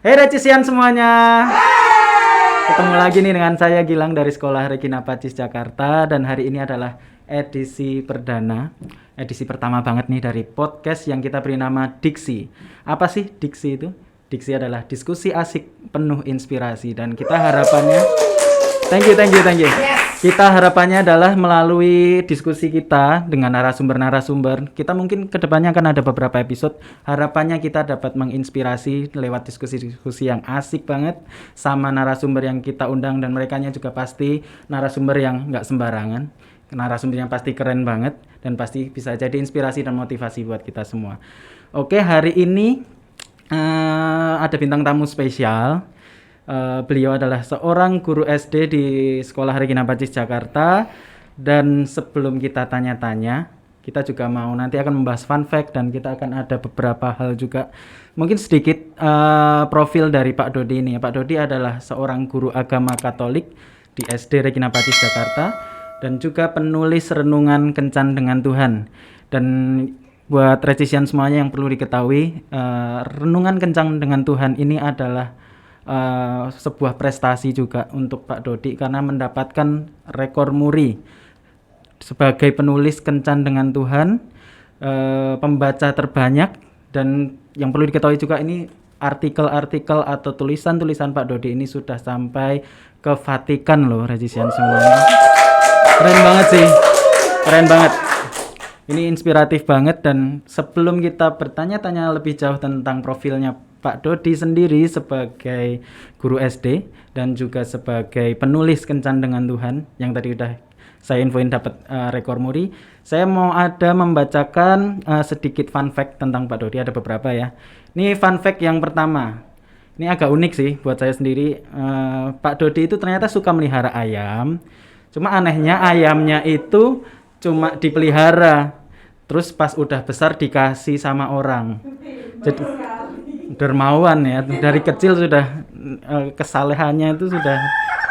Hey Recisian semuanya. Ketemu lagi nih dengan saya Gilang dari Sekolah Regina Pacis Jakarta. Dan hari ini adalah edisi perdana, edisi pertama banget nih dari podcast yang kita beri nama Diksi. Apa sih Diksi itu? Diksi adalah diskusi asik penuh inspirasi. Dan kita harapannya Thank you. Kita harapannya adalah melalui diskusi kita dengan narasumber-narasumber, kita mungkin kedepannya akan ada beberapa episode. Harapannya kita dapat menginspirasi lewat diskusi-diskusi yang asik banget sama narasumber yang kita undang, dan merekanya juga pasti narasumber yang nggak sembarangan, narasumber yang pasti keren banget dan pasti bisa jadi inspirasi dan motivasi buat kita semua. Oke, hari ini ada bintang tamu spesial. Beliau adalah seorang guru SD di Sekolah Regina Pacis Jakarta. Dan sebelum kita tanya-tanya, kita juga mau nanti akan membahas fun fact, dan kita akan ada beberapa hal juga, mungkin sedikit profil dari Pak Dodi ini. Pak Dodi adalah seorang guru agama Katolik di SD Regina Pacis Jakarta dan juga penulis renungan Kencan dengan Tuhan. Dan buat Recisian semuanya yang perlu diketahui, renungan Kencan dengan Tuhan ini adalah sebuah prestasi juga untuk Pak Dodi karena mendapatkan rekor muri sebagai penulis Kencan dengan Tuhan, pembaca terbanyak. Dan yang perlu diketahui juga, ini artikel-artikel atau tulisan-tulisan Pak Dodi ini sudah sampai ke Vatikan loh, Regisian semuanya. Keren banget sih, keren banget. Ini inspiratif banget. Dan sebelum kita bertanya-tanya lebih jauh tentang profilnya Pak Dodi sendiri sebagai guru SD dan juga sebagai penulis Kencan dengan Tuhan yang tadi udah saya infoin dapat rekor muri, saya mau membacakan sedikit fun fact tentang Pak Dodi. Ada beberapa ya. Ini fun fact yang pertama. Ini agak unik sih buat saya sendiri. Pak Dodi itu ternyata suka melihara ayam. Cuma anehnya ayamnya itu cuma dipelihara, terus pas udah besar dikasih sama orang. Jadi dermawan ya, dari kecil sudah kesalehannya itu sudah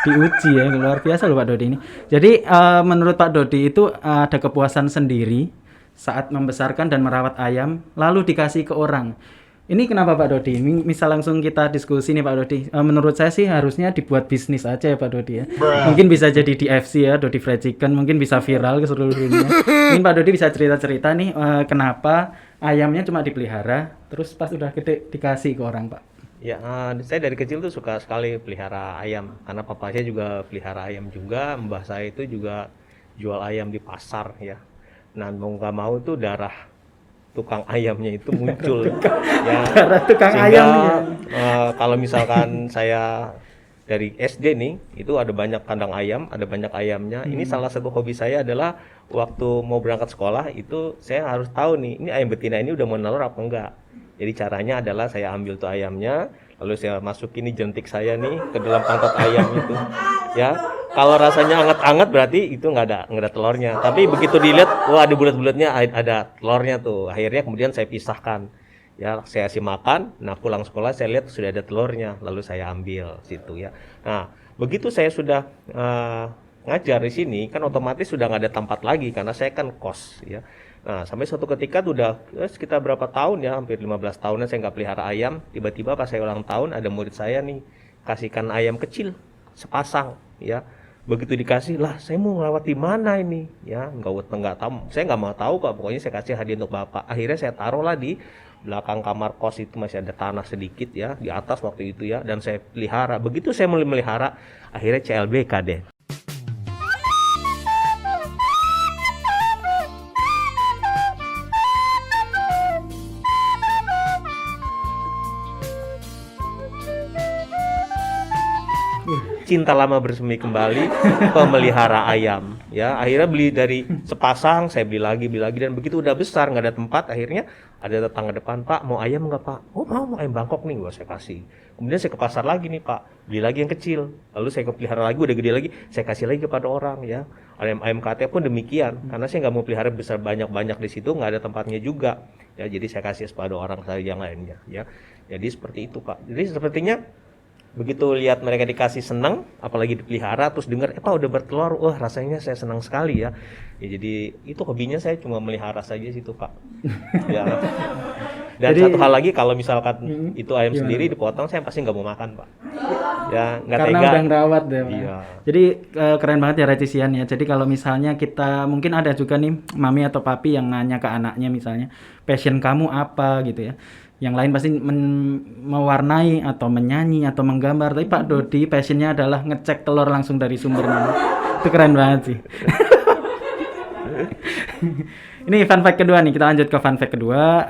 diuji ya, luar biasa loh Pak Dodi ini. Jadi menurut Pak Dodi itu ada kepuasan sendiri saat membesarkan dan merawat ayam lalu dikasih ke orang. Ini kenapa Pak Dodi? Misal langsung kita diskusi nih Pak Dodi. Menurut saya sih harusnya dibuat bisnis aja ya Pak Dodi ya. Mungkin bisa jadi DFC ya, Dodi Fried Chicken, mungkin bisa viral ke seluruh dunia. Mungkin Pak Dodi bisa cerita-cerita nih kenapa ayamnya cuma dipelihara, terus pas udah gede dikasih ke orang Pak. Ya, saya dari kecil tuh suka sekali pelihara ayam, karena papa saya juga pelihara ayam juga, mbah saya itu juga jual ayam di pasar ya. Nah, mau nggak mau tuh darah tukang ayamnya itu muncul. Ya, Darah tukang ayamnya. kalau misalkan saya dari SD nih, itu ada banyak kandang ayam, ada banyak ayamnya. Ini salah satu hobi saya adalah waktu mau berangkat sekolah itu saya harus tahu nih, ini ayam betina ini udah mau nelur apa enggak. Jadi caranya adalah saya ambil tuh ayamnya, lalu saya masukin nih jentik saya nih ke dalam pantat ayam itu. Ya, kalau rasanya anget-anget berarti itu nggak ada telurnya. Tapi begitu dilihat, wah ada bulat-bulatnya, ada telurnya tuh. Akhirnya kemudian saya pisahkan. Ya, saya kasih makan. Nah, pulang sekolah saya lihat sudah ada telurnya, lalu saya ambil situ ya. Nah, begitu saya sudah ngajar di sini, kan otomatis sudah nggak ada tempat lagi karena saya kan kos ya. Nah, sampai suatu ketika tuh udah sekitar berapa tahun ya, hampir 15 tahunan saya nggak pelihara ayam. Tiba-tiba pas saya ulang tahun ada murid saya nih kasihkan ayam kecil sepasang ya. Begitu dikasih, lah saya mau ngelawat di mana ini ya, nggak tahu, saya nggak mau tahu kok, pokoknya saya kasih hadiah untuk bapak. Akhirnya saya taruhlah di belakang kamar kos, itu masih ada tanah sedikit ya di atas waktu itu ya, dan saya pelihara. Begitu saya mulai melihara, akhirnya CLBK deh. Cinta lama bersemi kembali, pemelihara ayam ya. Akhirnya beli dari sepasang, saya beli lagi, dan begitu udah besar nggak ada tempat, akhirnya ada tetangga depan, Pak mau ayam nggak Pak? Oh mau ayam Bangkok nih, saya kasih. Kemudian saya ke pasar lagi nih Pak, beli lagi yang kecil, lalu saya pelihara lagi, udah gede lagi, saya kasih lagi kepada orang ya. Ayam KT pun demikian, karena saya nggak mau pelihara besar banyak di situ, nggak ada tempatnya juga ya, jadi saya kasih kepada orang saya yang lainnya ya. Jadi seperti itu Pak. Jadi sepertinya begitu lihat mereka dikasih senang, apalagi dipelihara, terus dengar Pak udah bertelur, wah rasanya saya senang sekali ya. Ya jadi itu hobinya saya cuma melihara saja situ Pak. Ya. Dan Jadi, satu hal lagi, kalau misalkan itu ayam gimana, sendiri dipotong, saya pasti nggak mau makan, Pak. Ya, nggak karena tega. udah ngerawat deh, Pak. Iya. Jadi keren banget ya Retisian ya. Jadi kalau misalnya kita mungkin ada juga nih mami atau papi yang nanya ke anaknya misalnya, passion kamu apa gitu ya. Yang lain pasti mewarnai atau menyanyi atau menggambar. Tapi Pak Dodi passionnya adalah ngecek telur langsung dari sumbernya. Itu keren banget sih. Ini fun fact kedua nih, kita lanjut ke fun fact kedua.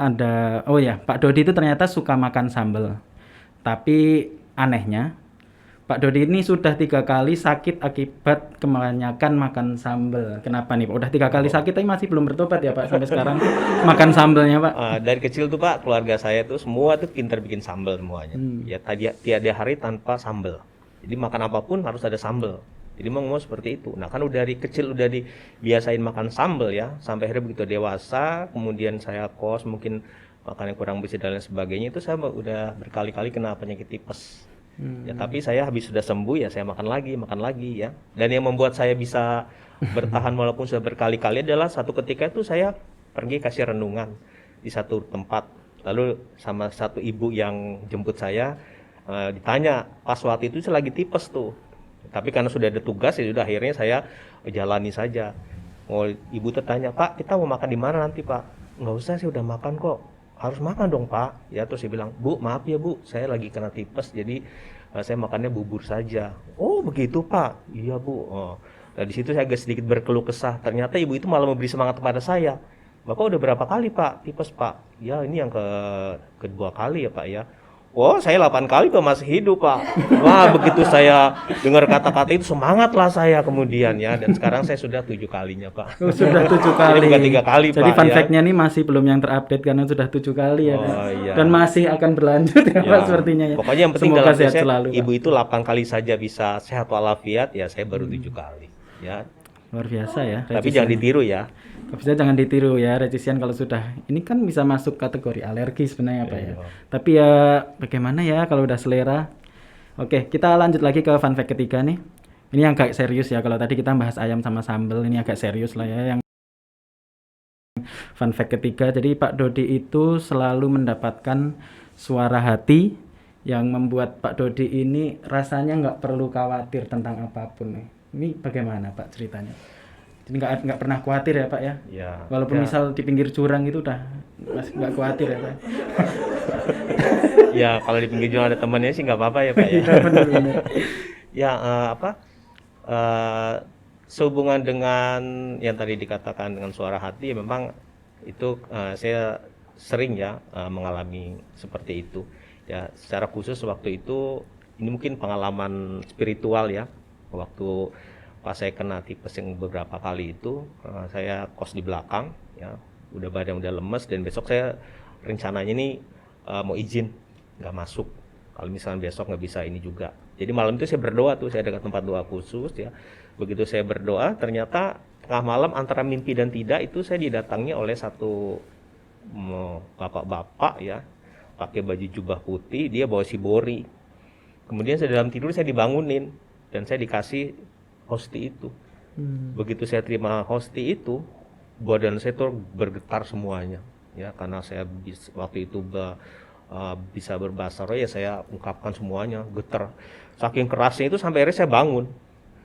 Oh ya, Pak Dodi itu ternyata suka makan sambal. Tapi anehnya, Pak Dodi ini sudah 3 kali sakit akibat kebanyakan makan sambal. Kenapa nih Pak? Udah 3 kali sakit tapi masih belum bertobat ya Pak sampai sekarang makan sambalnya Pak. Dari kecil tuh Pak, keluarga saya tuh semua tuh pintar bikin sambal semuanya. Ya tiada hari tanpa sambal. Jadi makan apapun harus ada sambal. Jadi mau seperti itu. Nah kan udah dari kecil udah dibiasain makan sambal ya, sampai akhirnya begitu dewasa, kemudian saya kos mungkin makannya kurang bersih dan lain sebagainya, itu saya udah berkali-kali kena penyakit tipes. Ya tapi saya habis sudah sembuh ya saya makan lagi ya. Dan yang membuat saya bisa bertahan walaupun sudah berkali-kali adalah satu ketika itu saya pergi kasih renungan di satu tempat. Lalu sama satu ibu yang jemput saya ditanya, pas waktu itu saya lagi tipes tuh. Tapi karena sudah ada tugas ya sudah akhirnya saya jalani saja. Ibu tertanya, Pak kita mau makan di mana nanti Pak? Nggak usah, saya udah makan kok. Harus makan dong Pak. Ya terus saya bilang, Bu maaf ya Bu, saya lagi kena tipes jadi saya makannya bubur saja. Oh begitu Pak? Iya Bu. Nah di situ saya agak sedikit berkeluh kesah. Ternyata ibu itu malah memberi semangat kepada saya. Bapak udah berapa kali Pak tipes Pak? Ya ini yang kedua kali ya Pak ya. Oh, saya 8 kali kok masih hidup, Pak. Wah, begitu saya dengar kata-kata itu semangatlah saya kemudian ya. Dan sekarang saya sudah 7 kalinya, Pak. Oh, sudah 7 kali. Jadi bukan 3 kali, Jadi Pak. fun Ya. fact-nya ini masih belum yang terupdate karena sudah 7 kali ya. Oh, iya. Dan masih akan berlanjut ya, Pak sepertinya ya. Pokoknya yang penting semoga dalam sehat saya, selalu, Pak. ibu itu 8 kali saja bisa sehat walafiat, ya saya baru 7 kali. Ya. Luar biasa ya. Tapi jangan ditiru ya. Bisa jangan ditiru ya Retisian kalau sudah ini kan bisa masuk kategori alergi sebenarnya Pak ya. Tapi ya bagaimana ya kalau udah selera. Oke, kita lanjut lagi ke fun fact ketiga nih. Ini yang agak serius ya. Kalau tadi kita bahas ayam sama sambal, ini agak serius lah ya. Yang fun fact ketiga, jadi Pak Dodi itu selalu mendapatkan suara hati yang membuat Pak Dodi ini rasanya nggak perlu khawatir tentang apapun nih. Ini bagaimana Pak ceritanya? Jadi nggak pernah khawatir ya Pak ya? Ya. Walaupun misal di pinggir jurang itu udah masih nggak khawatir ya Pak? Ya kalau di pinggir jalan ada temannya sih nggak apa-apa ya Pak ya. Iya benar-benar. Ya sehubungan dengan yang tadi dikatakan dengan suara hati, ya memang itu saya sering ya mengalami seperti itu. Ya secara khusus waktu itu ini mungkin pengalaman spiritual ya. Waktu pas saya kena tipes yang beberapa kali itu, saya kos di belakang ya, udah badan udah lemes, dan besok saya rencananya ini mau izin nggak masuk kalau misalnya besok nggak bisa ini juga. Jadi malam itu saya berdoa tuh, saya ada tempat doa khusus ya. Begitu saya berdoa, ternyata tengah malam antara mimpi dan tidak itu saya didatangi oleh satu bapak-bapak ya, pakai baju jubah putih, dia bawa shibori. Kemudian saya dalam tidur saya dibangunin dan saya dikasih hosti itu. Begitu saya terima hosti itu, badan saya tuh bergetar semuanya ya, karena saya waktu itu bisa berbahasa roh ya, saya ungkapkan semuanya, getar saking kerasnya itu sampai akhirnya saya bangun,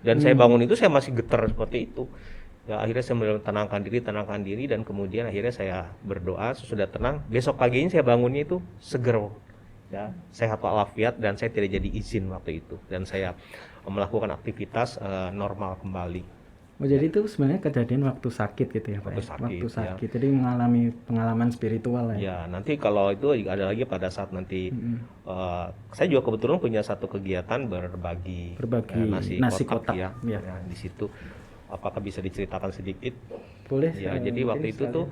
dan saya bangun itu saya masih getar seperti itu ya. Akhirnya saya tenangkan diri, dan kemudian akhirnya saya berdoa. Sesudah tenang, besok paginya saya bangunnya itu seger ya, sehat walafiat, dan saya tidak jadi izin waktu itu, dan saya melakukan aktivitas normal kembali. Oh jadi itu sebenarnya kejadian waktu sakit gitu ya Pak? Waktu sakit, jadi mengalami pengalaman spiritual ya? Ya nanti kalau itu ada lagi pada saat nanti saya juga kebetulan punya satu kegiatan berbagi nasi kotak ya. Ya di situ. Apakah bisa diceritakan sedikit? Boleh. Ya jadi waktu itu tuh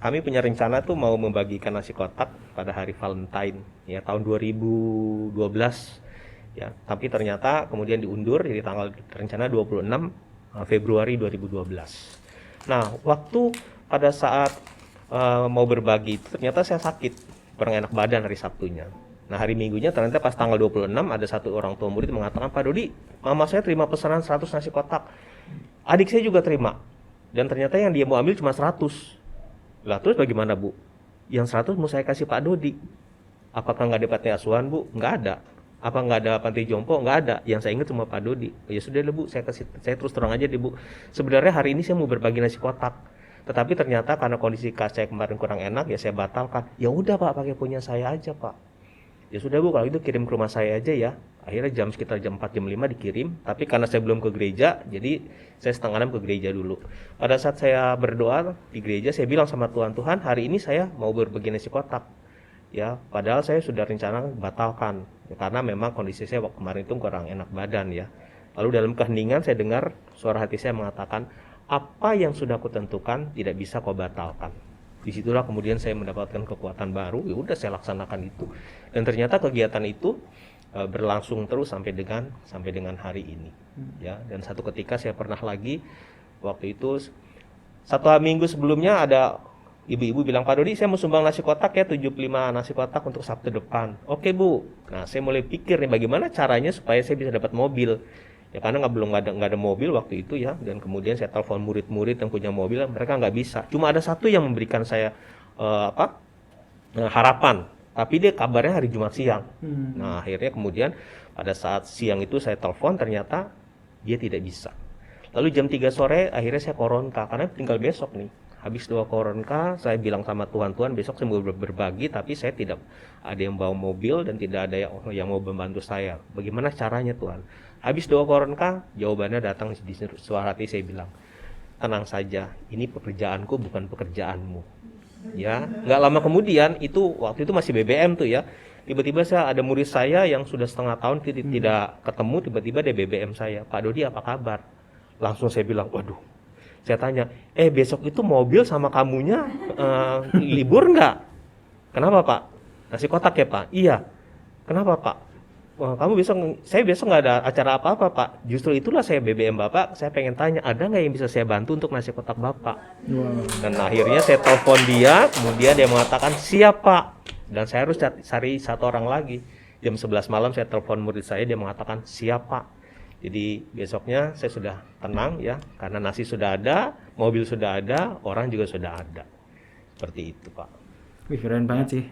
kami punya rencana tuh mau membagikan nasi kotak pada hari Valentine ya, tahun 2012 ya, tapi ternyata kemudian diundur jadi tanggal rencana 26 Februari 2012. Nah, waktu pada saat mau berbagi itu ternyata saya sakit, kurang enak badan hari Sabtunya. Nah, hari Minggunya ternyata pas tanggal 26 ada satu orang tua murid mengatakan, "Pak Dodi, mama saya terima pesanan 100 nasi kotak. Adik saya juga terima." Dan ternyata yang dia mau ambil cuma 100. Lah terus bagaimana Bu? yang 100 mau saya kasih Pak Dodi. Apakah nggak ada panti asuhan Bu? Nggak ada. Apa nggak ada panti jompo? Nggak ada. Yang saya ingat cuma Pak Dodi. Ya sudah lah Bu, saya terus terang aja deh Bu. Sebenarnya hari ini saya mau berbagi nasi kotak. Tetapi ternyata karena kondisi kas saya kemarin kurang enak, ya saya batalkan. Ya udah Pak, pakai punya saya aja Pak. Ya sudah Bu, kalau itu kirim ke rumah saya aja ya. Akhirnya sekitar jam 4, jam 5 dikirim. Tapi karena saya belum ke gereja, jadi saya setengah 6 ke gereja dulu. Pada saat saya berdoa di gereja, saya bilang sama Tuhan, Tuhan hari ini saya mau berbagi nasi kotak. Ya, padahal saya sudah rencana batalkan. Ya, karena memang kondisi saya waktu kemarin itu kurang enak badan ya. Lalu dalam keheningan saya dengar suara hati saya mengatakan, apa yang sudah aku tentukan tidak bisa kau batalkan. Disitulah kemudian saya mendapatkan kekuatan baru. Ya udah saya laksanakan itu. Dan ternyata kegiatan itu berlangsung terus sampai dengan hari ini. Ya, dan satu ketika saya pernah lagi waktu itu 1 minggu sebelumnya ada ibu-ibu bilang, Pak Dodi saya mau sumbang nasi kotak ya 75 nasi kotak untuk Sabtu depan. Oke Bu. Nah saya mulai pikir nih bagaimana caranya supaya saya bisa dapat mobil. Ya karena nggak ada mobil waktu itu ya, dan kemudian saya telepon murid-murid yang punya mobil, mereka nggak bisa. Cuma ada satu yang memberikan saya harapan, tapi dia kabarnya hari Jumat siang. Nah akhirnya kemudian pada saat siang itu saya telepon, ternyata dia tidak bisa. Lalu jam 3 sore akhirnya saya koronka karena tinggal besok nih. Habis 2 koronka, saya bilang sama Tuhan, besok saya mau berbagi, tapi saya tidak ada yang bawa mobil dan tidak ada yang mau membantu saya. Bagaimana caranya Tuhan? Habis 2 koronka, jawabannya datang di suara hati saya bilang, tenang saja, ini pekerjaanku bukan pekerjaanmu. Ya, nggak lama kemudian waktu itu masih BBM tuh ya. Tiba-tiba ada murid saya yang sudah setengah tahun tidak ketemu, tiba-tiba ada BBM saya, Pak Dodi apa kabar? Langsung saya bilang, waduh. Saya tanya, besok itu mobil sama kamunya libur nggak? Kenapa Pak? Nasi kotak ya Pak? Iya. Kenapa Pak? Wah, saya besok nggak ada acara apa-apa Pak. Justru itulah saya BBM Bapak, saya pengen tanya, ada nggak yang bisa saya bantu untuk nasi kotak Bapak? Wow. Dan akhirnya saya telepon dia, kemudian dia mengatakan, siap Pak. Dan saya harus cari satu orang lagi. Jam 11 malam saya telepon murid saya, dia mengatakan, siap Pak. Jadi besoknya saya sudah tenang ya, karena nasi sudah ada, mobil sudah ada, orang juga sudah ada. Seperti itu Pak. Wih, keren banget sih.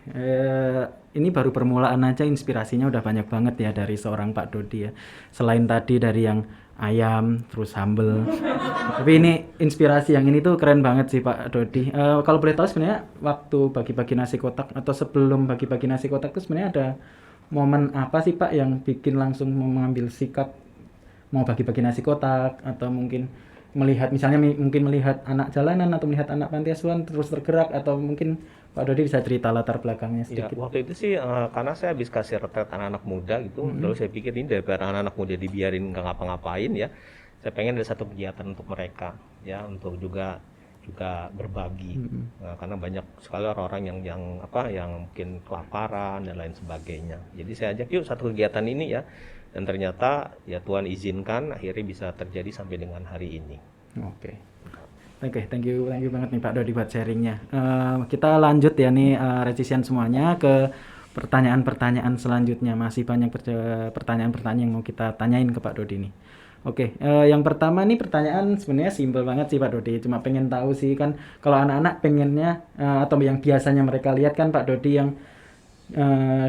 Ini baru permulaan aja, inspirasinya udah banyak banget ya dari seorang Pak Dodi ya. Selain tadi dari yang ayam, terus sambel. Tapi ini inspirasi yang ini tuh keren banget sih Pak Dodi. Kalau boleh tahu sebenarnya waktu bagi-bagi nasi kotak atau sebelum bagi-bagi nasi kotak itu sebenarnya ada momen apa sih Pak yang bikin langsung mengambil sikap mau bagi-bagi nasi kotak, atau mungkin misalnya melihat anak jalanan atau melihat anak panti asuhan terus tergerak, atau mungkin Pak Dodi bisa cerita latar belakangnya sedikit. Ya, waktu itu sih karena saya habis kasih retret anak-anak muda gitu, lalu saya pikir ini daripada anak-anak muda dibiarin nggak ngapa-ngapain ya, saya pengen ada satu kegiatan untuk mereka ya, untuk juga berbagi. Karena banyak sekali orang-orang yang mungkin kelaparan dan lain sebagainya. Jadi saya ajak yuk satu kegiatan ini ya. Dan ternyata ya Tuhan izinkan akhirnya bisa terjadi sampai dengan hari ini. Oke, thank you banget nih Pak Dodi buat sharingnya. Kita lanjut ya nih resisian semuanya ke pertanyaan-pertanyaan selanjutnya. Masih banyak pertanyaan-pertanyaan yang mau kita tanyain ke Pak Dodi nih. Oke, yang pertama nih pertanyaan sebenarnya simpel banget sih Pak Dodi. Cuma pengen tahu sih kan kalau anak-anak pengennya atau yang biasanya mereka lihat kan Pak Dodi yang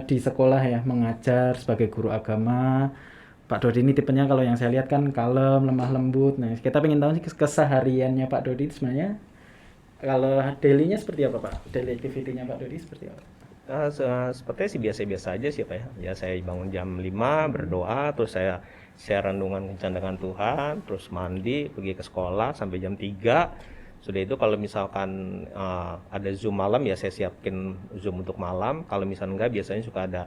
di sekolah ya mengajar sebagai guru agama. Pak Dodi ini tipenya kalau yang saya lihat kan kalem, lemah lembut. Nah kita pengen tahu sih kesehariannya Pak Dodi sebenarnya kalau daily-nya seperti apa Pak? Daily activity-nya Pak Dodi seperti apa? Sepertinya sih biasa-biasa aja sih Pak ya. Ya saya bangun jam 5 berdoa, terus saya share renungan kecandangan Tuhan, terus mandi, pergi ke sekolah sampai jam 3. Sudah itu kalau misalkan ada Zoom malam ya saya siapin Zoom untuk malam. Kalau misalkan enggak biasanya suka ada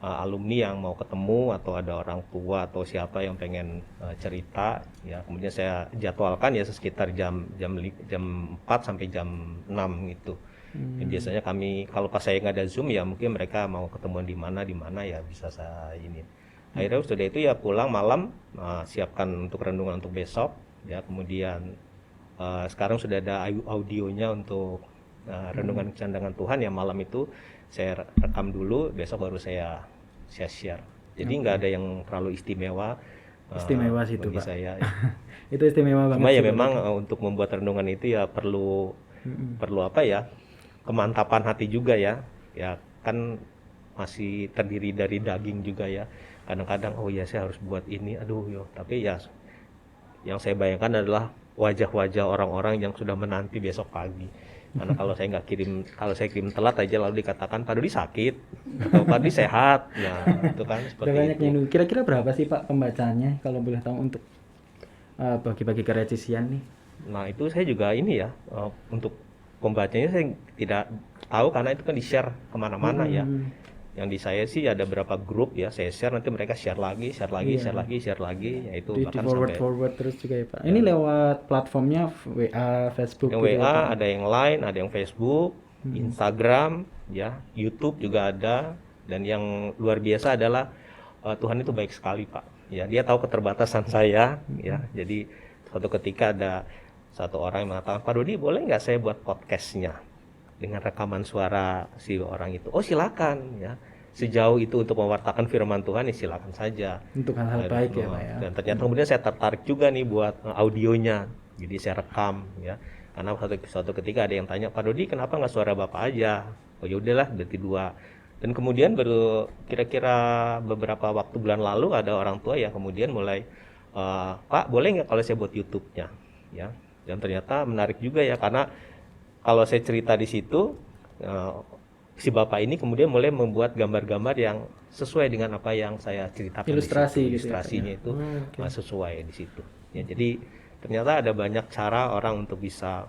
alumni yang mau ketemu atau ada orang tua atau siapa yang pengen cerita ya. Kemudian saya jadwalkan ya sekitar jam 4 sampai jam 6 gitu. Dan biasanya kalau pas saya nggak ada Zoom ya mungkin mereka mau ketemuan di mana ya bisa saya ini. Akhirnya sudah itu ya pulang malam siapkan untuk renungan untuk besok ya. Kemudian sekarang sudah ada audionya untuk renungan kecandangan Tuhan yang malam itu saya rekam dulu, besok baru saya share. Jadi nggak ada yang terlalu istimewa sih itu Pak. Saya. Itu istimewa banget. Cuma ya memang untuk membuat renungan itu ya perlu apa ya? kemantapan hati juga ya. Ya kan masih terdiri dari daging juga ya. Kadang-kadang oh ya saya harus buat ini, aduh yo. Tapi ya yang saya bayangkan adalah wajah-wajah orang-orang yang sudah menanti besok pagi. Karena kalau saya kirim telat aja lalu dikatakan Pak Dodi sakit atau Pak Dodi sehat, nah itu kan Udah seperti banyak itu. yang nunggu. Kira-kira berapa sih Pak pembacanya kalau boleh tahu untuk bagi-bagi ke Regisian nih? Nah itu saya juga ini ya, untuk pembacanya saya tidak tahu karena itu kan di-share kemana-mana ya. Hmm. Yang di saya sih ada berapa grup ya, saya share nanti mereka share lagi, share lagi, ya itu Di bahkan forward sampai forward terus juga ya Pak. Ini lewat platformnya WA, Facebook yang gitu ya Pak. WA, ada yang Line, ada yang Facebook, Instagram, ya, YouTube juga ada, dan yang luar biasa adalah Tuhan itu baik sekali Pak. Ya, dia tahu keterbatasan saya, ya. Jadi suatu ketika ada satu orang yang mengatakan, Pak Dodi boleh nggak saya buat podcastnya dengan rekaman suara si orang itu? Oh silakan, ya. Sejauh itu untuk mewartakan firman Tuhan, ya silakan saja. Untuk hal-hal baik ya Pak ya. Dan ternyata kemudian saya tertarik juga nih buat audionya, jadi saya rekam ya. Karena suatu ketika ada yang tanya, Pak Dodi kenapa nggak suara Bapak aja? Oh ya udahlah, berarti dua. Dan kemudian baru kira-kira beberapa waktu bulan lalu ada orang tua yang kemudian mulai, Pak boleh nggak kalau saya buat YouTube-nya? Ya. Dan ternyata menarik juga ya, karena kalau saya cerita di situ, si bapak ini kemudian mulai membuat gambar-gambar yang sesuai dengan apa yang saya ceritakan. Ilustrasi di situ. gitu ya, Ilustrasinya Pak, ya? itu Oke. sesuai di situ. Ya, jadi ternyata ada banyak cara orang untuk bisa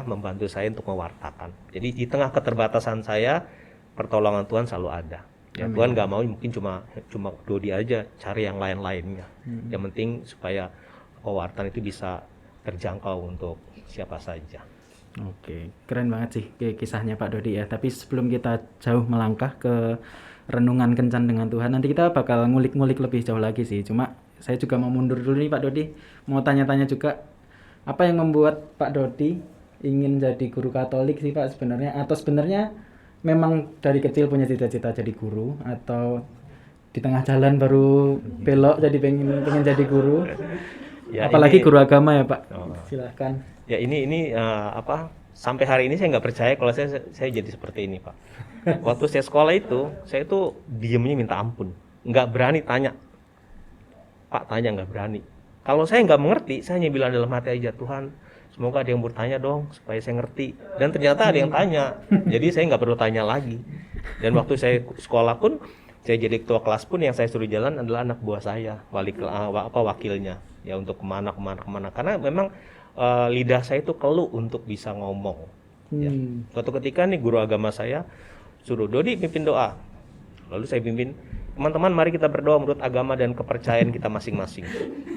membantu saya untuk mewartakan. Jadi di tengah keterbatasan saya, pertolongan Tuhan selalu ada. Ya, Tuhan nggak mau mungkin cuma Dodi aja, cari yang lain-lainnya. Yang penting supaya pewartaan itu bisa terjangkau untuk siapa saja. Oke, keren banget sih kisahnya Pak Dodi ya. Tapi sebelum kita jauh melangkah ke renungan kencan dengan Tuhan, nanti kita bakal ngulik-ngulik lebih jauh lagi sih. Cuma saya juga mau mundur dulu nih Pak Dodi. Mau tanya-tanya juga, apa yang membuat Pak Dodi ingin jadi guru Katolik sih Pak sebenarnya? Atau sebenarnya memang dari kecil punya cita-cita jadi guru? Atau di tengah jalan baru belok jadi pengen jadi guru? Ya, Apalagi ini- guru agama ya Pak. Silahkan. Ya ini sampai hari ini saya nggak percaya kalau saya jadi seperti ini Pak. Waktu saya sekolah itu, saya tuh diemnya minta ampun, nggak berani tanya. Pak tanya nggak berani. Kalau saya nggak mengerti, saya hanya bilang dalam hati aja, Tuhan, semoga ada yang bertanya dong supaya saya ngerti. Dan ternyata ada yang tanya, jadi saya nggak perlu tanya lagi. Dan waktu saya sekolah pun, saya jadi ketua kelas pun yang saya suruh jalan adalah anak buah saya, wakilnya, ya untuk kemana. Karena memang lidah saya itu keluh untuk bisa ngomong. Ya. Suatu ketika nih guru agama saya suruh Dodi pimpin doa, lalu saya pimpin. Teman-teman mari kita berdoa menurut agama dan kepercayaan kita masing-masing.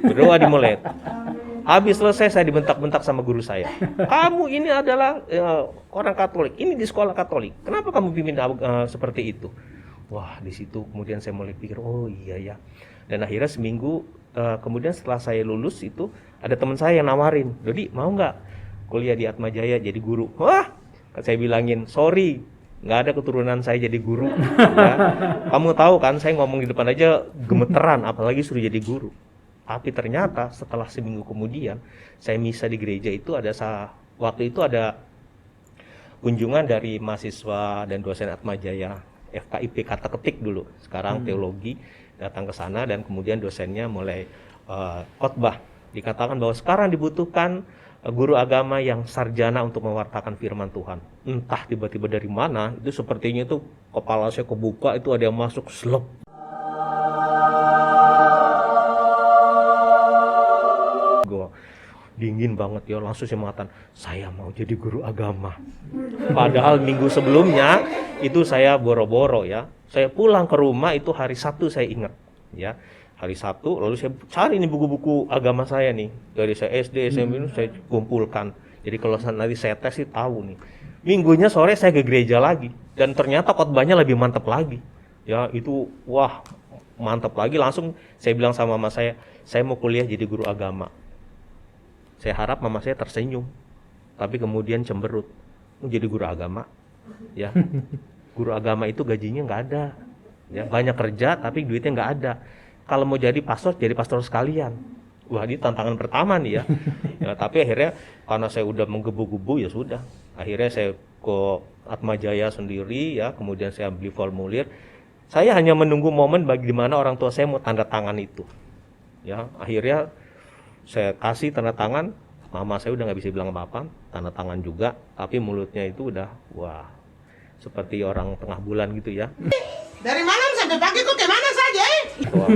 Berdoa dimulai. Habis selesai saya dibentak-bentak sama guru saya. Kamu ini adalah orang Katolik, ini di sekolah Katolik. Kenapa kamu pimpin seperti itu? Wah, di situ kemudian saya mulai pikir, oh iya ya. Dan akhirnya seminggu kemudian setelah saya lulus itu ada teman saya yang nawarin, Dodi mau nggak kuliah di Atmajaya jadi guru? Wah, saya bilangin sorry, nggak ada keturunan saya jadi guru. Ya. Kamu tahu kan, saya ngomong di depan aja gemeteran, apalagi suruh jadi guru. Tapi ternyata setelah seminggu kemudian saya misa di gereja itu waktu itu ada kunjungan dari mahasiswa dan dosen Atmajaya FKIP kata ketik dulu, sekarang teologi, datang ke sana dan kemudian dosennya mulai khotbah. Dikatakan bahwa sekarang dibutuhkan guru agama yang sarjana untuk mewartakan firman Tuhan. Entah tiba-tiba dari mana, itu sepertinya itu kepala saya kebuka, itu ada yang masuk slep. Dingin banget ya, langsung saya mengatakan saya mau jadi guru agama. Padahal minggu sebelumnya itu saya boro-boro ya, saya pulang ke rumah itu hari Sabtu saya ingat ya, hari Sabtu lalu saya cari nih buku-buku agama saya nih dari saya SD SMP saya kumpulkan. Jadi kalau nanti saya tes sih tahu nih. Minggunya sore saya ke gereja lagi dan ternyata khotbahnya lebih mantap lagi ya, itu wah mantap lagi. Langsung saya bilang sama mama saya mau kuliah jadi guru agama. Saya harap mama saya tersenyum, tapi kemudian cemberut. Jadi guru agama, ya. Guru agama itu gajinya nggak ada, ya. Banyak kerja tapi duitnya nggak ada. Kalau mau jadi pastor sekalian, Wah, ini tantangan pertama nih ya. Ya, tapi akhirnya karena saya udah menggebu-gebu ya sudah. Akhirnya saya ke Atma Jaya sendiri ya, kemudian saya beli formulir. Saya hanya menunggu momen bagaimana orang tua saya mau tanda tangan itu. Ya, akhirnya saya kasih tanda tangan, mama saya udah nggak bisa bilang apa-apa, tanda tangan juga, tapi mulutnya itu udah wah seperti orang tengah bulan gitu ya. Dari malam sampai pagi kok kemana saja? Wah,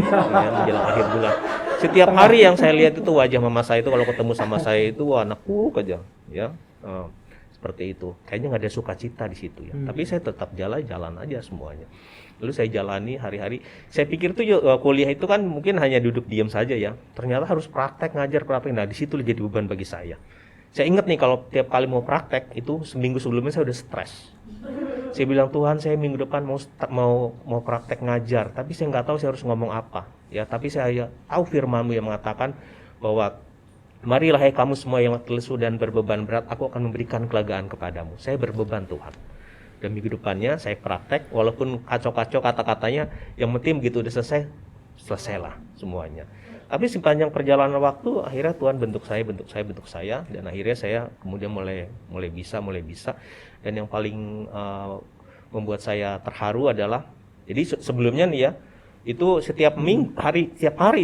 ya, menjelang akhir bulan. Setiap hari yang saya lihat itu wajah mama saya itu kalau ketemu sama saya itu wah anakku aja, ya. Seperti itu. Kayaknya nggak ada sukacita di situ ya. Tapi saya tetap jalan aja semuanya. Lalu saya jalani hari-hari. Saya pikir tuh kuliah itu kan mungkin hanya duduk diam saja ya. Ternyata harus praktek ngajar praktek. Nah di situ jadi beban bagi saya. Saya ingat nih kalau tiap kali mau praktek itu seminggu sebelumnya saya udah stres. Saya bilang Tuhan saya minggu depan mau praktek ngajar, tapi saya nggak tahu saya harus ngomong apa. Ya, tapi saya tahu firman-Mu yang mengatakan bahwa marilah hai kamu semua yang lesu dan berbeban berat, aku akan memberikan kelegaan kepadamu. Saya berbeban Tuhan. Dan minggu depannya saya praktek, walaupun kacau-kacau kata-katanya, yang penting begitu udah selesailah semuanya. Tapi sepanjang perjalanan waktu, akhirnya Tuhan bentuk saya, dan akhirnya saya kemudian mulai bisa. Dan yang paling membuat saya terharu adalah, jadi sebelumnya nih ya, itu setiap hari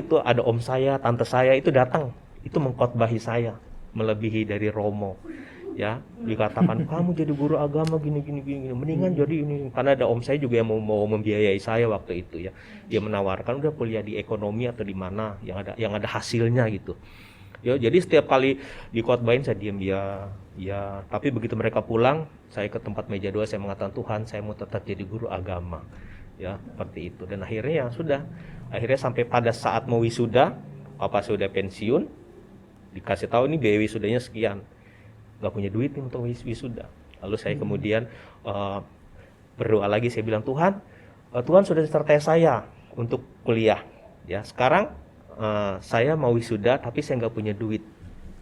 itu ada om saya, tante saya itu datang, itu mengkhotbahi saya, melebihi dari Romo. Ya, dikatakan kamu jadi guru agama gini, mendingan jadi ini, karena ada om saya juga yang mau membiayai saya waktu itu ya. Dia menawarkan udah kuliah di ekonomi atau di mana yang ada hasilnya gitu. Ya, jadi setiap kali dikhotbahin saya diam ya. Tapi begitu mereka pulang, saya ke tempat meja doa, saya mengatakan Tuhan, saya mau tetap jadi guru agama. Ya, seperti itu. Dan akhirnya ya sudah. Akhirnya sampai pada saat mau wisuda, papa sudah pensiun, dikasih tahu nih biaya wisudanya sekian. Gak punya duit nih untuk wisuda. Lalu saya kemudian berdoa lagi, saya bilang Tuhan sudah sertai saya untuk kuliah. Ya, sekarang saya mau wisuda tapi saya nggak punya duit.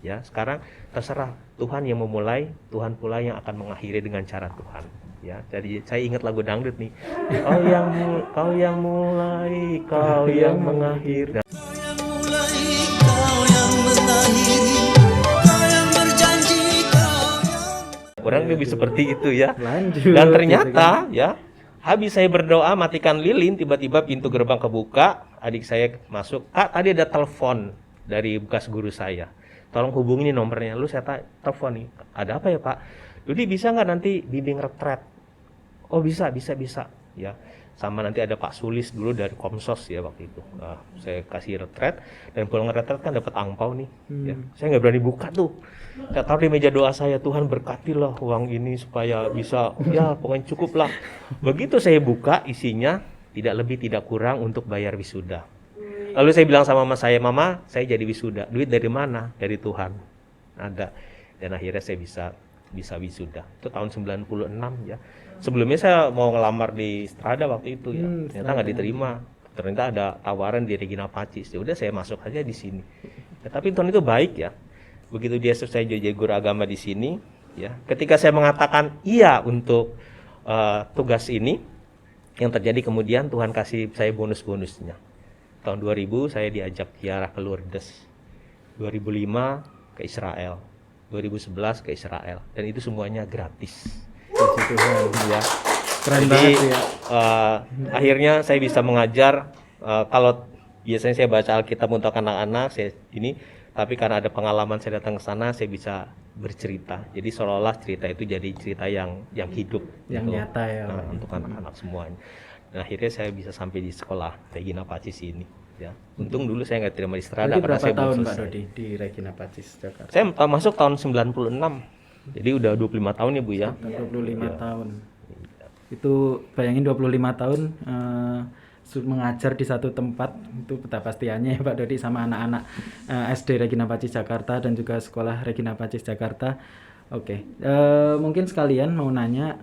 Ya, sekarang terserah Tuhan yang memulai, Tuhan pula yang akan mengakhiri dengan cara Tuhan. Ya, jadi saya ingat lagu dangdut nih. Kau yang mulai, kau yang mengakhiri. Kurang lebih seperti itu ya. Lanjut. Dan ternyata ya, habis saya berdoa matikan lilin, tiba-tiba pintu gerbang kebuka, adik saya masuk. Kak, tadi ada telepon dari bekas guru saya. Tolong hubungi nomornya. Lalu saya telepon nih. Ada apa ya Pak? Jadi bisa nggak nanti bimbing retret? Oh bisa. Ya, sama nanti ada Pak Sulis dulu dari Komsos ya waktu itu. Nah, saya kasih retret dan pulang retret kan dapat angpau nih. Ya, saya nggak berani buka tuh. Saya taruh di meja doa saya, Tuhan berkatilah uang ini supaya bisa, ya pokoknya cukup lah. Begitu saya buka isinya tidak lebih tidak kurang untuk bayar wisuda. Lalu saya bilang sama mama saya jadi wisuda. Duit dari mana? Dari Tuhan. Ada. Dan akhirnya saya bisa wisuda. Itu tahun 96 ya. Sebelumnya saya mau ngelamar di Strada waktu itu ya. Ternyata nggak diterima. Ternyata ada tawaran di Regina Pacis. Ya udah saya masuk aja di sini. Ya, tapi Tuhan itu baik ya. Begitu dia selesai jadi guru agama di sini, ya. Ketika saya mengatakan iya untuk tugas ini, yang terjadi kemudian Tuhan kasih saya bonus-bonusnya. Tahun 2000 saya diajak ziarah ke Lourdes. 2005 ke Israel. 2011 ke Israel. Dan itu semuanya gratis. Ya. Keren Jadi, banget ya. Akhirnya saya bisa mengajar. Kalau biasanya saya baca Alkitab untuk anak-anak, tapi karena ada pengalaman saya datang ke sana, saya bisa bercerita. Jadi seolah-olah cerita itu jadi cerita yang hidup, Yang gitu. nyata ya. Untuk anak-anak semuanya. Dan akhirnya saya bisa sampai di sekolah Regina Pacis ini. Ya, untung dulu saya nggak terima di Strada Berarti karena berapa saya belum tahun Pak selesai. Dodi di Regina Pacis Jakarta? Saya masuk tahun 96. Jadi udah 25 tahun ya Bu ya. 25 tahun. Itu bayangin 25 tahun mengajar di satu tempat, itu betapa pastiannya ya Pak Dodi sama anak-anak SD Regina Pacis Jakarta dan juga sekolah Regina Pacis Jakarta. Oke. Mungkin sekalian mau nanya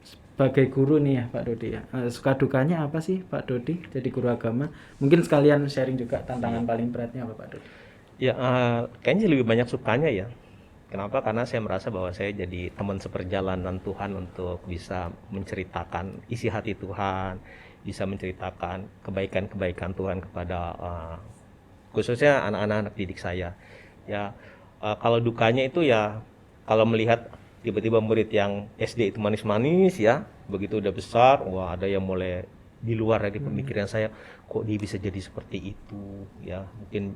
sebagai guru nih ya Pak Dodi ya. Suka dukanya apa sih Pak Dodi jadi guru agama? Mungkin sekalian sharing juga tantangan paling beratnya apa Pak Dodi? Ya, kayaknya lebih banyak sukanya ya. Kenapa? Karena saya merasa bahwa saya jadi teman seperjalanan Tuhan untuk bisa menceritakan isi hati Tuhan, bisa menceritakan kebaikan-kebaikan Tuhan kepada khususnya anak-anak didik saya. Ya, kalau dukanya itu ya kalau melihat tiba-tiba murid yang SD itu manis-manis ya, begitu udah besar, wah ada yang mulai di luar dari pemikiran saya, kok dia bisa jadi seperti itu ya, mungkin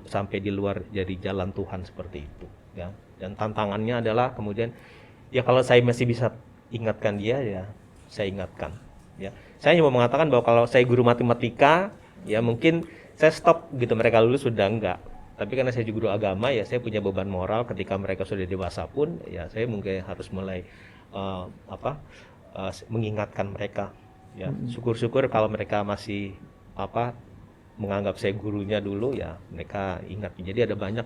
sampai di luar jadi jalan Tuhan seperti itu ya. Dan tantangannya adalah kemudian ya kalau saya masih bisa ingatkan dia ya saya ingatkan ya. Saya cuma mengatakan bahwa kalau saya guru matematika ya mungkin saya stop gitu, mereka lulus sudah enggak. Tapi karena saya juga guru agama ya saya punya beban moral ketika mereka sudah dewasa pun ya saya mungkin harus mulai mengingatkan mereka ya. Syukur-syukur kalau mereka masih menganggap saya gurunya dulu ya mereka ingat. Jadi ada banyak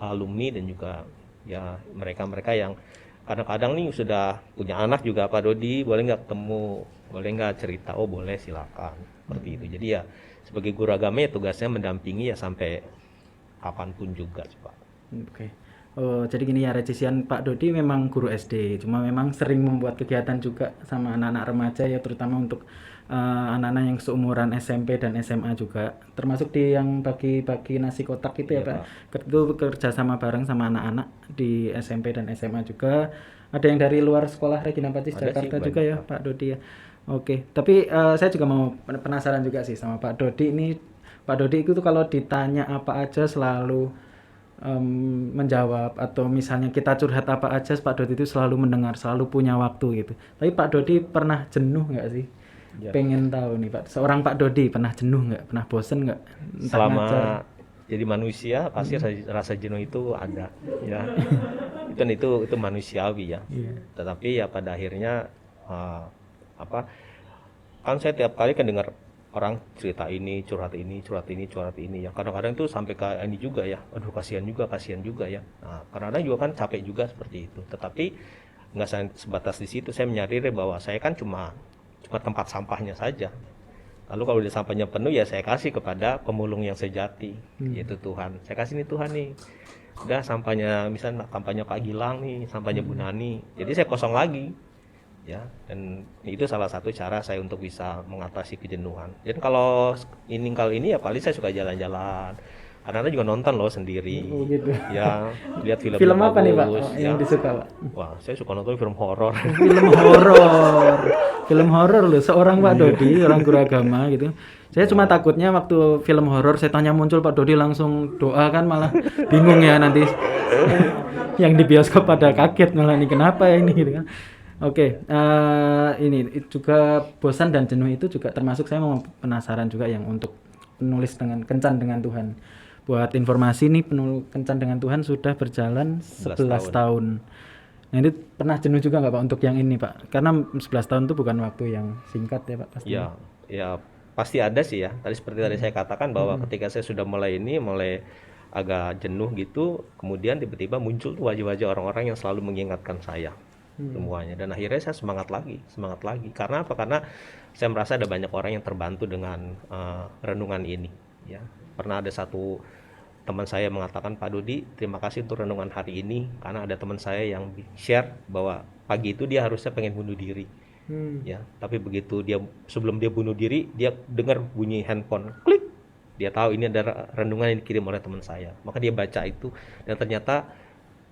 alumni dan juga ya mereka yang kadang-kadang nih sudah punya anak juga, Pak Dodi boleh nggak ketemu, boleh nggak cerita, oh boleh silakan seperti itu. Jadi ya sebagai guru agama ya tugasnya mendampingi ya sampai kapanpun juga Pak. Oke. Oh, jadi gini ya, Regisian Pak Dodi memang guru SD, cuma memang sering membuat kegiatan juga sama anak-anak remaja ya, terutama untuk anak-anak yang seumuran SMP dan SMA juga, termasuk di yang bagi-bagi nasi kotak itu ya, Iya, Pak. Itu kerja sama bareng sama anak-anak di SMP dan SMA juga. Ada yang dari luar sekolah Regina Pacis Ada Jakarta sih, juga banyak, ya, Pak. Pak Dodi ya. Oke, tapi saya juga mau penasaran juga sih sama Pak Dodi ini. Pak Dodi itu kalau ditanya apa aja selalu menjawab, atau misalnya kita curhat apa aja Pak Dodi itu selalu mendengar, selalu punya waktu gitu. Tapi Pak Dodi pernah jenuh nggak sih? Ya. Pengen tahu nih Pak, seorang Pak Dodi pernah jenuh nggak? Pernah bosen nggak? Entah Selama ngajar. jadi manusia pasti rasa jenuh itu ada ya. itu manusiawi ya. Iya. Tetapi ya pada akhirnya kan saya tiap kali kan dengar orang cerita ini, curhat ini ya. Kadang-kadang itu sampai ke ini juga ya. Aduh kasihan juga ya. Nah, kadang-kadang juga kan capek juga seperti itu. Tetapi nggak sebatas di situ. Saya menyadari bahwa saya kan cuma tempat sampahnya saja. Lalu kalau udah sampahnya penuh ya saya kasih kepada pemulung yang sejati, yaitu Tuhan. Saya kasih nih Tuhan nih. Udah sampahnya, misalnya sampahnya Pak Gilang nih, sampahnya Bu Nani. Jadi saya kosong lagi. Ya, dan itu salah satu cara saya untuk bisa mengatasi kejenuhan. Dan kalau kali ini ya paling saya suka jalan-jalan. Anak-anak juga nonton loh sendiri. Oh, gitu. Ya, lihat film. Film apa nih Pak ya. yang disuka Pak? Wah, saya suka nonton film horor. Film horor loh, seorang Pak Dodi, orang guru agama gitu. Saya cuma takutnya waktu film horor setannya muncul Pak Dodi langsung doa kan, malah bingung ya nanti. Yang di bioskop pada kaget malah, ini kenapa ya ini gitu kan. Oke, ini juga bosan dan jenuh itu juga termasuk, saya mau penasaran juga yang untuk penulis dengan Kencan dengan Tuhan. Buat informasi nih, Kencan dengan Tuhan sudah berjalan 11 tahun. Nah itu pernah jenuh juga nggak Pak untuk yang ini Pak? Karena 11 tahun itu bukan waktu yang singkat ya Pak pasti. Ya pasti ada sih ya. Tadi seperti tadi saya katakan bahwa ketika saya sudah mulai agak jenuh gitu, kemudian tiba-tiba muncul wajah-wajah orang-orang yang selalu mengingatkan saya semuanya, dan akhirnya saya semangat lagi. Karena apa? Karena saya merasa ada banyak orang yang terbantu dengan renungan ini ya. Pernah ada satu teman saya mengatakan, Pak Dodi terima kasih untuk renungan hari ini, karena ada teman saya yang share bahwa pagi itu dia harusnya pengen bunuh diri ya, tapi begitu sebelum dia bunuh diri, dia dengar bunyi handphone klik, dia tahu ini ada renungan yang dikirim oleh teman saya, maka dia baca itu dan ternyata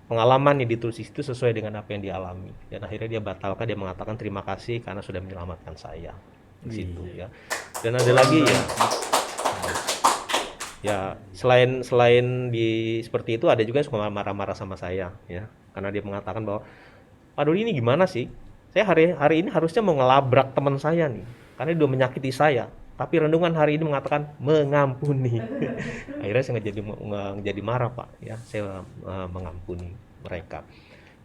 pengalaman yang ditulis itu sesuai dengan apa yang dialami, dan akhirnya dia batalkan, dia mengatakan terima kasih karena sudah menyelamatkan saya di situ ya. Dan ada lagi ya selain di seperti itu, ada juga yang suka marah-marah sama saya ya, karena dia mengatakan bahwa Pak Dodi ini gimana sih, saya hari ini harusnya mau ngelabrak teman saya nih karena dia udah menyakiti saya, tapi renungan hari ini mengatakan mengampuni. Akhirnya saya nggak jadi marah Pak ya, saya mengampuni mereka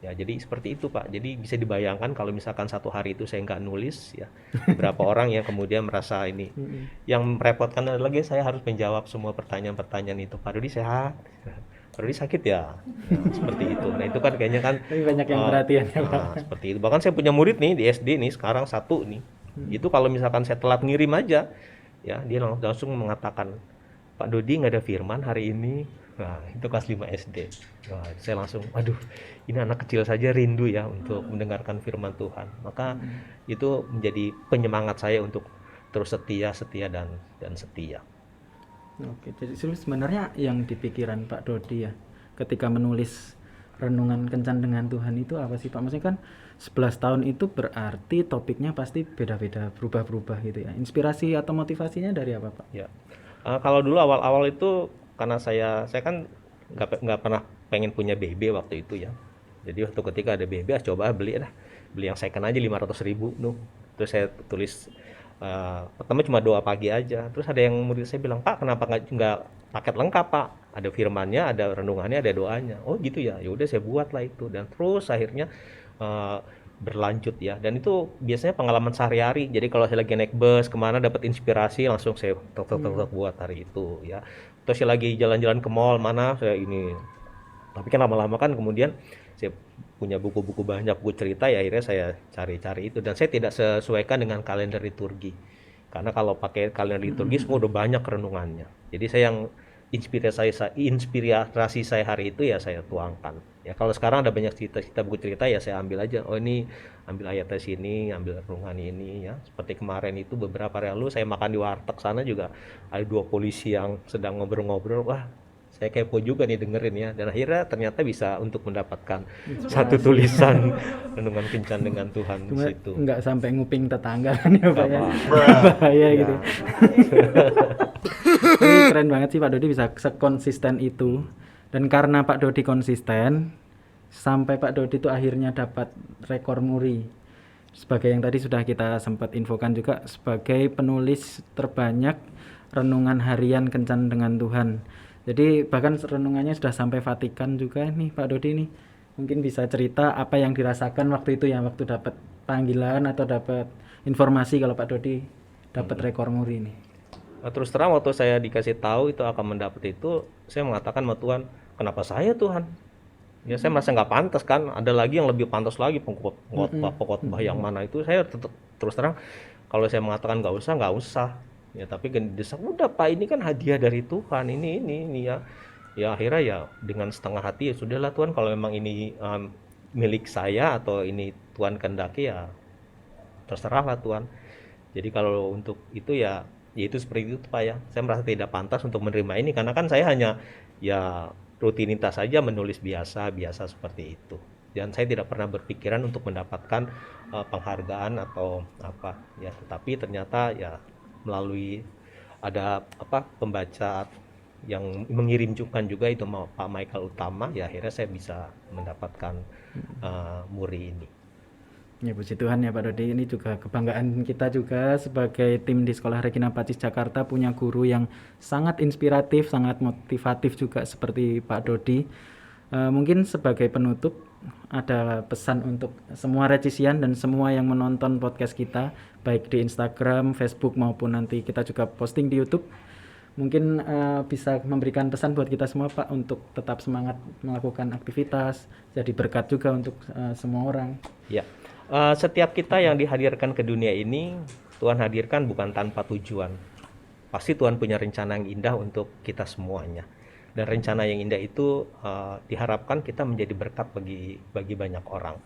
ya. Jadi seperti itu Pak. Jadi bisa dibayangkan kalau misalkan satu hari itu saya nggak nulis ya, berapa orang yang kemudian merasa ini. Yang merepotkan adalah lagi saya harus menjawab semua pertanyaan itu. Pak Dodi sehat? Pak Dodi sakit ya? Seperti itu. Nah itu kan kayaknya kan banyak yang perhatian ya Pak. Seperti itu. Bahkan saya punya murid nih di SD nih sekarang satu nih. Itu kalau misalkan saya telat ngirim aja ya, dia langsung mengatakan, Pak Dodi nggak ada firman hari ini. Nah itu kelas 5 SD. Nah, saya langsung aduh, ini anak kecil saja rindu ya untuk mendengarkan firman Tuhan. Maka itu menjadi penyemangat saya untuk terus setia dan setia. Oke, jadi sebenarnya yang di pikiran Pak Dodi ya, ketika menulis renungan kencan dengan Tuhan itu apa sih Pak? Maksudnya kan 11 tahun itu berarti topiknya pasti beda-beda, berubah-berubah gitu ya. Inspirasi atau motivasinya dari apa Pak? Ya. Kalau dulu awal-awal itu karena saya kan nggak pernah pengen punya BB waktu itu ya. Jadi waktu ketika ada BB, coba beli yang second aja 500.000 nuh. Terus saya tulis pertama cuma doa pagi aja. Terus ada yang murid saya bilang, Pak kenapa nggak paket lengkap Pak? Ada firmannya, ada renungannya, ada doanya. Oh gitu ya. Ya udah saya buatlah itu dan terus akhirnya eh, berlanjut ya. Dan itu biasanya pengalaman sehari-hari. Jadi kalau saya lagi naik bus kemana dapat inspirasi langsung saya tok buat hari itu ya. Terus saya lagi jalan-jalan ke mall mana saya ini. Tapi kan lama-lama kan kemudian saya punya buku-buku banyak buku cerita ya akhirnya saya cari-cari itu dan saya tidak sesuaikan dengan kalender liturgi. Karena kalau pakai kalender liturgi semua udah banyak renungannya. Jadi saya yang inspirasi saya hari itu ya saya tuangkan. Ya kalau sekarang ada banyak cerita-cerita buku cerita ya saya ambil aja. Oh ini ambil ayatnya sini, ambil renungan ini ya. Seperti kemarin itu beberapa hari lalu saya makan di warteg sana juga ada 2 polisi yang sedang ngobrol-ngobrol. Wah, saya kepo juga nih dengerin ya dan akhirnya ternyata bisa untuk mendapatkan satu tulisan renungan kencan dengan Tuhan di Cuma situ. nggak sampai nguping tetangga kan ya Pak ya. Apa. Bahaya Ya. gitu. Tapi keren banget sih Pak Dodi bisa sekonsisten itu. Dan karena Pak Dodi konsisten, sampai Pak Dodi itu akhirnya dapat rekor muri. Sebagai yang tadi sudah kita sempat infokan juga sebagai penulis terbanyak renungan harian kencan dengan Tuhan. Jadi bahkan renungannya sudah sampai Vatikan juga nih Pak Dodi nih. Mungkin bisa cerita apa yang dirasakan waktu itu ya, waktu dapat panggilan atau dapat informasi kalau Pak Dodi dapat rekor muri nih. Terus terang waktu saya dikasih tahu itu akan mendapat itu, saya mengatakan sama Tuhan, kenapa saya Tuhan? Ya saya merasa nggak pantas kan, ada lagi yang lebih pantas lagi pengkhotbah yang mana itu saya terus terang kalau saya mengatakan nggak usah. Ya tapi kan desak udah Pak ini kan hadiah dari Tuhan ini ya. Ya akhirnya ya dengan setengah hati ya sudahlah Tuhan kalau memang ini milik saya atau ini Tuhan kehendaki ya terserahlah Tuhan. Jadi kalau untuk itu ya itu seperti itu Pak ya. Saya merasa tidak pantas untuk menerima ini karena kan saya hanya ya rutinitas saja menulis biasa seperti itu. Dan saya tidak pernah berpikiran untuk mendapatkan penghargaan atau apa ya. Tetapi ternyata ya melalui ada pembaca yang mengirimkan juga itu Pak Michael Utama ya akhirnya saya bisa mendapatkan muri ini. Ya puji Tuhan ya Pak Dodi, ini juga kebanggaan kita juga sebagai tim di Sekolah Regina Pacis Jakarta punya guru yang sangat inspiratif, sangat motivatif juga seperti Pak Dodi. Mungkin sebagai penutup ada pesan untuk semua Regisian dan semua yang menonton podcast kita baik di Instagram, Facebook maupun nanti kita juga posting di YouTube. Mungkin bisa memberikan pesan buat kita semua Pak untuk tetap semangat melakukan aktivitas, jadi berkat juga untuk semua orang. Ya. Setiap kita yang dihadirkan ke dunia ini, Tuhan hadirkan bukan tanpa tujuan. Pasti Tuhan punya rencana yang indah untuk kita semuanya. Dan rencana yang indah itu diharapkan kita menjadi berkat bagi banyak orang.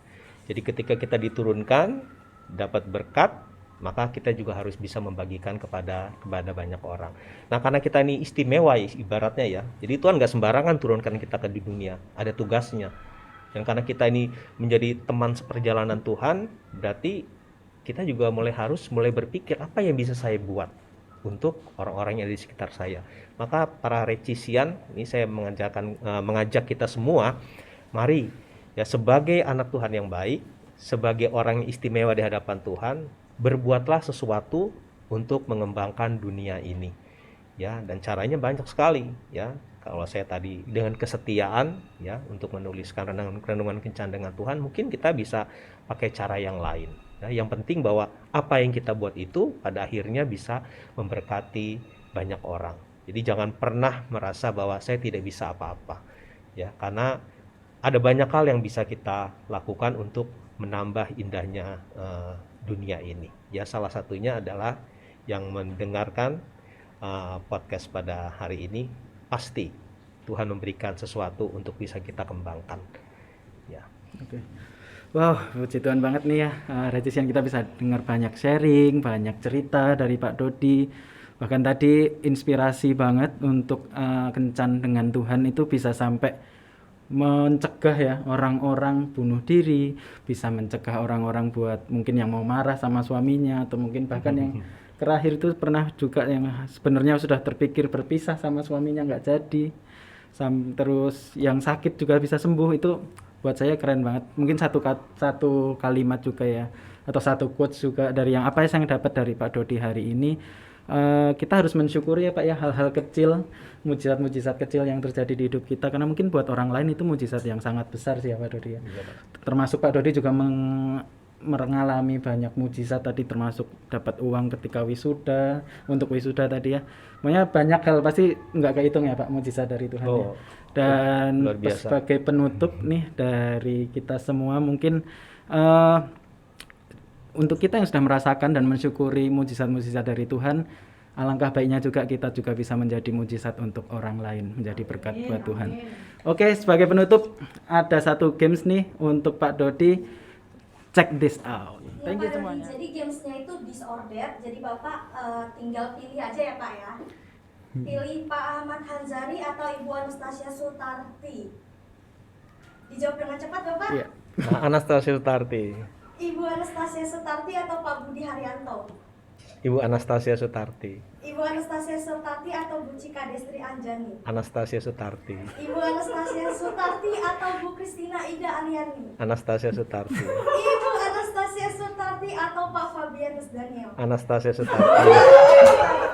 Jadi ketika kita diturunkan, dapat berkat, maka kita juga harus bisa membagikan kepada banyak orang. Nah karena kita ini istimewa ibaratnya ya, jadi Tuhan gak sembarangan turunkan kita ke dunia, ada tugasnya. Dan karena kita ini menjadi teman seperjalanan Tuhan, berarti kita juga harus mulai berpikir apa yang bisa saya buat untuk orang-orang yang ada di sekitar saya. Maka para Regisian, ini saya mengajak kita semua, mari ya sebagai anak Tuhan yang baik, sebagai orang yang istimewa di hadapan Tuhan, berbuatlah sesuatu untuk mengembangkan dunia ini. Ya, dan caranya banyak sekali ya. Kalau saya tadi dengan kesetiaan ya untuk menuliskan renungan kencan dengan Tuhan, mungkin kita bisa pakai cara yang lain. Ya, yang penting bahwa apa yang kita buat itu pada akhirnya bisa memberkati banyak orang. Jadi jangan pernah merasa bahwa saya tidak bisa apa-apa. Ya, karena ada banyak hal yang bisa kita lakukan untuk menambah indahnya dunia ini. Ya, salah satunya adalah yang mendengarkan podcast pada hari ini. Pasti Tuhan memberikan sesuatu untuk bisa kita kembangkan. Ya. Oke. Wow, puji Tuhan banget nih ya. Regisian kita bisa dengar banyak sharing, banyak cerita dari Pak Dodi. Bahkan tadi inspirasi banget untuk kencan dengan Tuhan itu bisa sampai mencegah ya orang-orang bunuh diri, bisa mencegah orang-orang buat mungkin yang mau marah sama suaminya, atau mungkin bahkan yang terakhir itu pernah juga yang sebenarnya sudah terpikir berpisah sama suaminya nggak jadi. Terus yang sakit juga bisa sembuh. Itu buat saya keren banget. Mungkin satu kalimat juga ya, atau satu quotes juga dari yang apa yang dapat dari Pak Dodi hari ini. Kita harus mensyukuri ya Pak ya, hal-hal kecil, mujizat-mujizat kecil yang terjadi di hidup kita, karena mungkin buat orang lain itu mujizat yang sangat besar sih ya Pak Dodi ya. Termasuk Pak Dodi juga mengalami banyak mujizat tadi, termasuk dapat uang ketika wisuda, untuk wisuda tadi ya. Pokoknya banyak hal pasti nggak kehitung ya Pak, mujizat dari Tuhan ya. Dan luar biasa. sebagai penutup nih dari kita semua, mungkin untuk kita yang sudah merasakan dan mensyukuri mujizat-mujizat dari Tuhan, alangkah baiknya juga kita juga bisa menjadi mujizat untuk orang lain, menjadi berkat buat Tuhan. Oke, sebagai penutup ada satu games nih untuk Pak Dodi. Check this out. Ya, Thank you Pak Dodi. semuanya. Jadi gamesnya itu disordered, jadi Bapak tinggal pilih aja ya Pak ya. Pilih Pak Ahmad Hanzari atau Ibu Anastasia Sutarti. Dijawab dengan cepat Bapak. Iya. Anastasia Sutarti. Ibu Anastasia Sutarti atau Pak Budi Haryanto. Ibu Anastasia Sutarti. Ibu Anastasia Sutarti atau Bu Cika Destri Anjani. Anastasia Sutarti. Ibu Anastasia Sutarti atau Bu Kristina Ida Aliani. Anastasia Sutarti. Ibu Anastasia Sutarti atau Pak Fabianus Daniel. Anastasia Sutarti.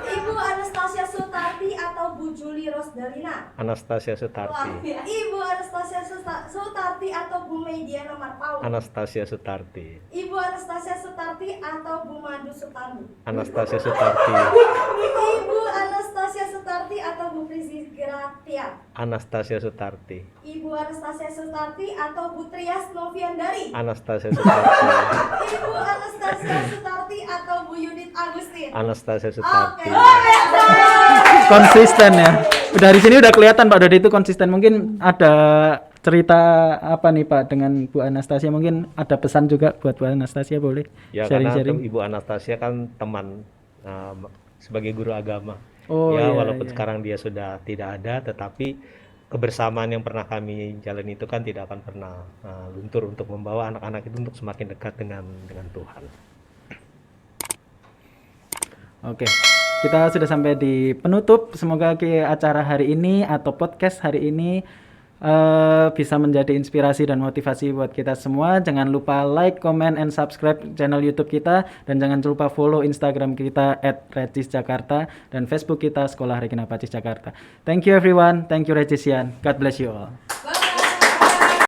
Ibu Anastasia Sutarti atau Bu Juli Rosdalina. Anastasia Sutarti. Ibu Anastasia Sutarti atau Bu Mediana Marpaul. Anastasia Sutarti. Ibu Anastasia Sutarti atau Bu Madu Sutami. Anastasia Sutarti. Ibu Anastasia Sutarti atau Bu Prizi Gratia. Anastasia Sutarti. Ibu Anastasia Sutarti atau Bu Trias Noviandari. Anastasia Sutarti. Ibu Anastasia Sutarti atau Bu Yudit Agustin. Anastasia Sutarti. Konsisten ya. Dari sini udah kelihatan Pak Dodi itu konsisten. Mungkin ada cerita apa nih Pak dengan Bu Anastasia? Mungkin ada pesan juga buat Bu Anastasia, boleh Ya karena sharing-sharing? Ibu Anastasia kan teman sebagai guru agama. Oh, Ya iya, walaupun iya. sekarang dia sudah tidak ada, tetapi kebersamaan yang pernah kami jalani itu kan tidak akan pernah luntur untuk membawa anak-anak itu untuk semakin dekat dengan Tuhan. Oke, kita sudah sampai di penutup. Semoga acara hari ini atau podcast hari ini bisa menjadi inspirasi dan motivasi buat kita semua. Jangan lupa like, comment, and subscribe channel YouTube kita, dan jangan lupa follow Instagram kita @regisjakarta dan Facebook kita Sekolah Regina Pacis Jakarta. Thank you everyone. Thank you Regisian. God bless you all.